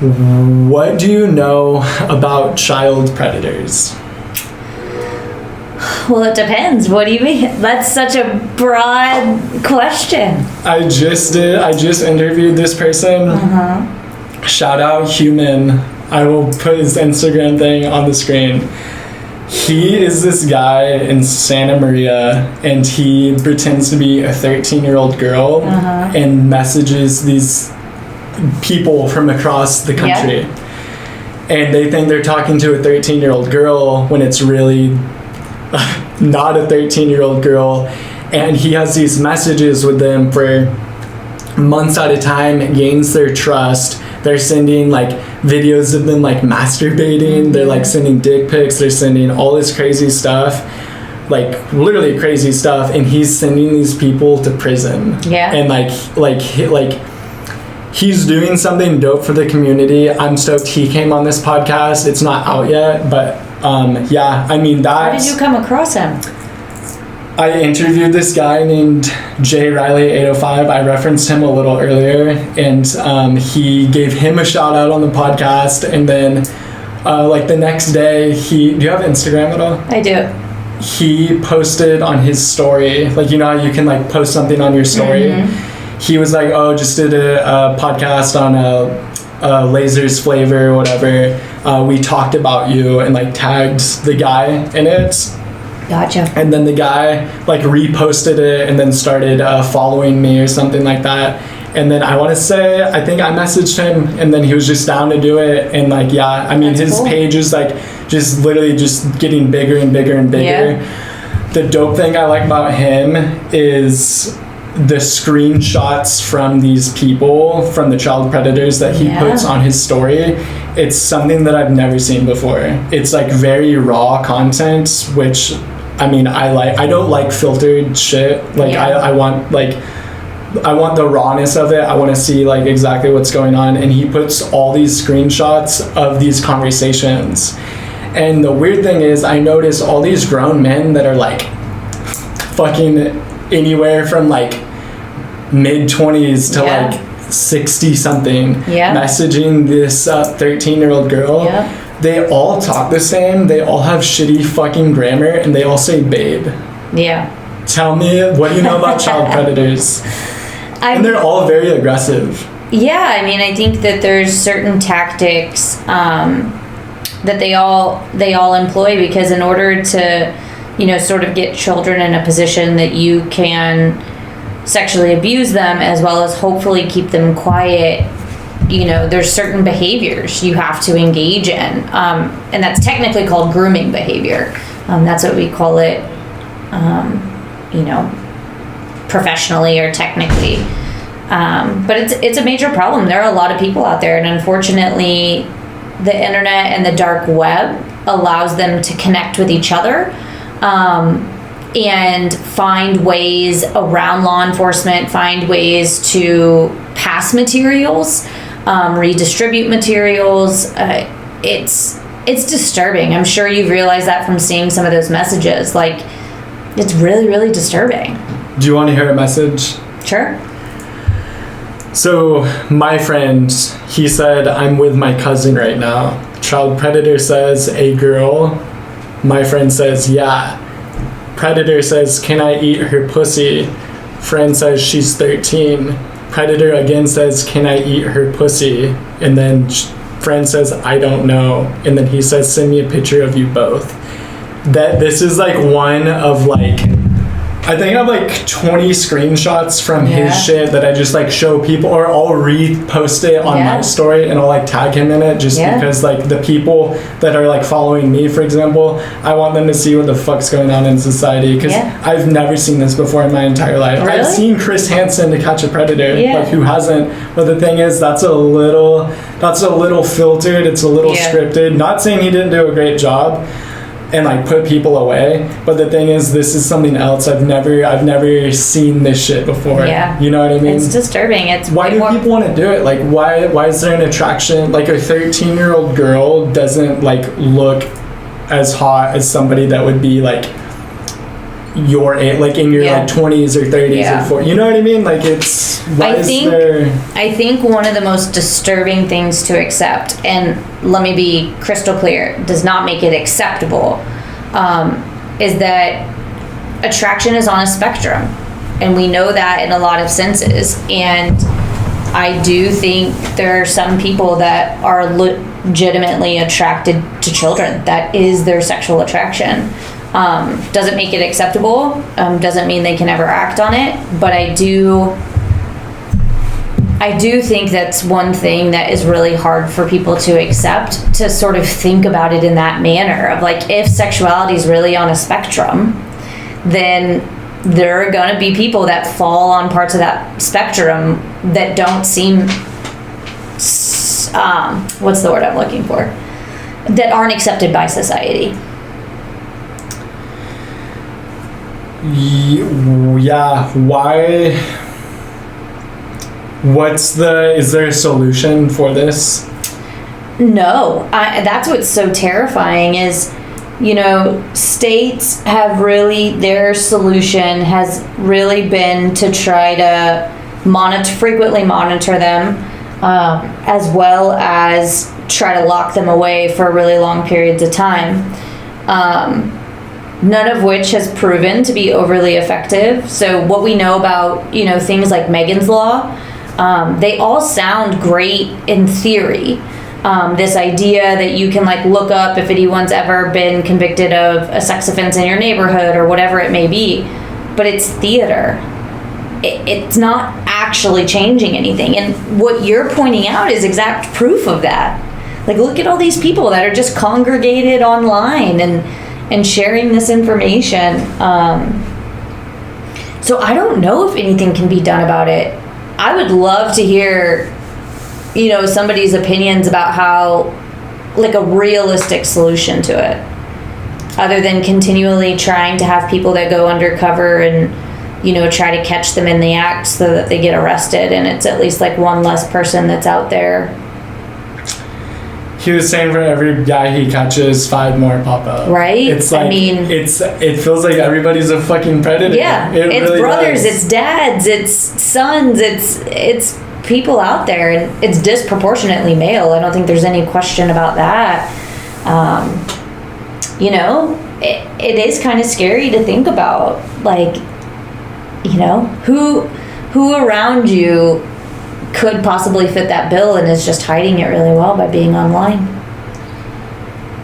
What do you know about child predators? Well, it depends. What do you mean? That's such a broad question. I just interviewed this person. Shout out Hughminn. I will put his Instagram thing on the screen. He is this guy in Santa Maria, and he pretends to be a 13-year-old girl and messages these people from across the country. And they think they're talking to a 13-year-old girl when it's really not a 13-year-old girl. And he has these messages with them for months at a time, gains their trust. They're sending like videos of them like masturbating. They're like sending dick pics. They're sending all this crazy stuff, like literally crazy stuff. And he's sending these people to prison. And like he's doing something dope for the community. I'm stoked he came on this podcast. It's not out yet, but yeah, I mean, How did you come across him? I interviewed this guy named J Riley 805. I referenced him a little earlier, and he gave him a shout out on the podcast. And then like the next day, do you have Instagram at all? I do. He posted on his story, like, you know how you can like post something on your story? He was like, oh, just did a podcast on Lasers flavor or whatever. We talked about you, and like tagged the guy in it. Gotcha. And then the guy like reposted it and then started following me or something like that. And then I want to say, I think I messaged him, and then he was just down to do it. And like, yeah, I mean, his page is like just literally just getting bigger and bigger and bigger. The dope thing I like about him is the screenshots from these people, from the child predators that he puts on his story. It's something that I've never seen before. It's like very raw content, which I mean, I like. I don't like filtered shit. Like I want the rawness of it. I want to see like exactly what's going on. And he puts all these screenshots of these conversations. And the weird thing is, I notice all these grown men that are like fucking anywhere from like mid-20s to like 60-something messaging this 13-year-old girl. They all talk the same. They all have shitty fucking grammar, and they all say babe. Tell me, what do you know about child predators? And they're all very aggressive. I mean, I think that there's certain tactics that they all employ, because in order to, you know, sort of get children in a position that you can sexually abuse them as well as hopefully keep them quiet, you know, there's certain behaviors you have to engage in, and that's technically called grooming behavior. That's what we call it, you know, professionally or technically. But it's a major problem. There are a lot of people out there, and unfortunately the internet and the dark web allows them to connect with each other, and find ways around law enforcement, find ways to pass materials, redistribute materials. It's disturbing. I'm sure you've realized that from seeing some of those messages. Like, it's really, really disturbing. Do you want to hear a message? Sure. So my friend, he said, I'm with my cousin right now. Child predator says, a girl. My friend says, yeah. Predator says, can I eat her pussy? Friend says, she's 13. Predator again says, can I eat her pussy? And then friend says, I don't know. And then he says, send me a picture of you both. This is like one of like, I think I have like 20 screenshots from his shit that I just like show people, or I'll repost it on my story and I'll like tag him in it just because like the people that are like following me, for example, I want them to see what the fuck's going on in society, because I've never seen this before in my entire life. Really? I've seen Chris Hansen to Catch a Predator, like who hasn't? But the thing is, that's a little filtered, it's a little scripted. Not saying he didn't do a great job and like put people away, but the thing is, this is something else. I've never seen this shit before. You know what I mean? It's disturbing. It's why do people want to do it? Like, why is there an attraction? Like, a 13-year-old girl doesn't like look as hot as somebody that would be like, your age, like in your Yeah. like 20s or 30s Yeah. or 40s. You know what I mean? Like it's. I think one of the most disturbing things to accept, and let me be crystal clear, does not make it acceptable, is that attraction is on a spectrum, and we know that in a lot of senses. And I do think there are some people that are legitimately attracted to children. That is their sexual attraction. Doesn't make it acceptable. Doesn't mean they can ever act on it. But I do think that's one thing that is really hard for people to accept, to sort of think about it in that manner of like, if sexuality is really on a spectrum, then there are going to be people that fall on parts of that spectrum that don't seem, what's the word I'm looking for? That aren't accepted by society. Yeah, why? Is there a solution for this? No, that's what's so terrifying is, states have really, their solution has really been to try to frequently monitor them, as well as try to lock them away for really long periods of time. None of which has proven to be overly effective. So what we know about, things like Megan's Law, they all sound great in theory. This idea that you can look up if anyone's ever been convicted of a sex offense in your neighborhood or whatever it may be, but it's theater. It's not actually changing anything. And what you're pointing out is exact proof of that. Look at all these people that are just congregated online and sharing this information. So I don't know if anything can be done about it. I would love to hear, somebody's opinions about how, a realistic solution to it, other than continually trying to have people that go undercover and, try to catch them in the act so that they get arrested, and it's at least one less person that's out there. He was saying for every guy he catches, 5 more pop up. Right? It's it feels like everybody's a fucking predator. Yeah. It's really brothers, it's dads, it's sons, it's people out there, and it's disproportionately male. I don't think there's any question about that. It is kind of scary to think about, who around you could possibly fit that bill and is just hiding it really well by being online.